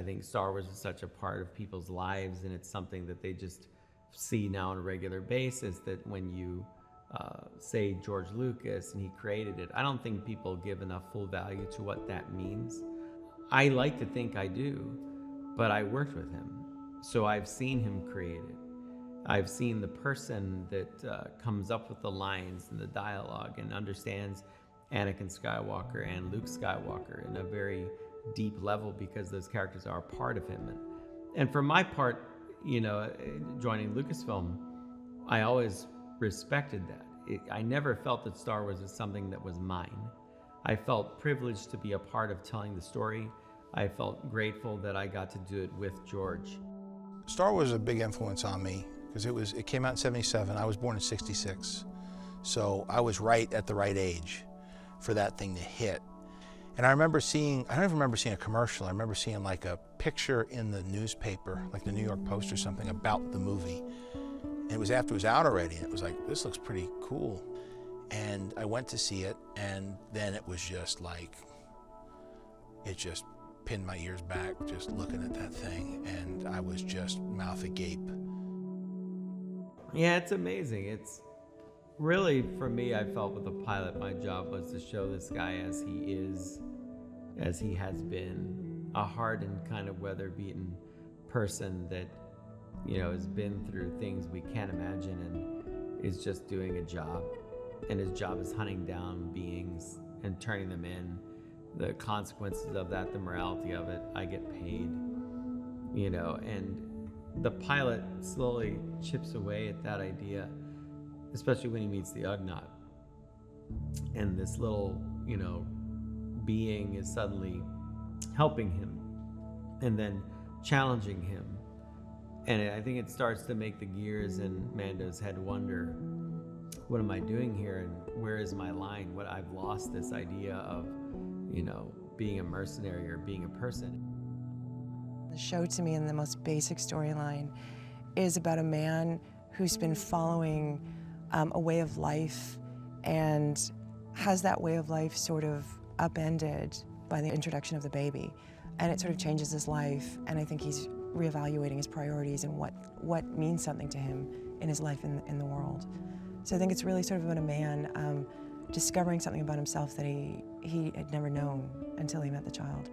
I think Star Wars is such a part of people's lives, and it's something that they just see now on a regular basis. That when you say George Lucas and he created it, I don't think people give enough full value to what that means. I like to think I do, but I worked with him, so I've seen him create it. I've seen the person that comes up with the lines and the dialogue and understands Anakin Skywalker and Luke Skywalker in a very deep level because those characters are a part of him. And for my part, joining Lucasfilm, I always respected that. I never felt that Star Wars was something that was mine. I felt privileged to be a part of telling the story. I felt grateful that I got to do it with George. Star Wars was a big influence on me because it came out in '77. I was born in '66. So I was right at the right age for that thing to hit. And I don't even remember seeing a commercial. I remember seeing like a picture in the newspaper, like the New York Post or something, about the movie. And it was after it was out already, and it was like, this looks pretty cool. And I went to see it, and then it was just like, it just pinned my ears back just looking at that thing, and I was just mouth agape. Yeah, it's amazing. It's really, for me, I felt with the pilot, my job was to show this guy as he is, as he has been, a hardened kind of weather-beaten person that, has been through things we can't imagine and is just doing a job. And his job is hunting down beings and turning them in. The consequences of that, the morality of it, I get paid, and the pilot slowly chips away at that idea, especially when he meets the Ugnaught. And this little, being is suddenly helping him and then challenging him. And I think it starts to make the gears in Mando's head wonder, what am I doing here and where is my line? I've lost this idea of, being a mercenary or being a person. The show, to me, in the most basic storyline, is about a man who's been following a way of life and has that way of life sort of upended by the introduction of the baby. And it sort of changes his life, and I think he's reevaluating his priorities and what means something to him in his life in the world. So I think it's really sort of about a man discovering something about himself that he had never known until he met the child.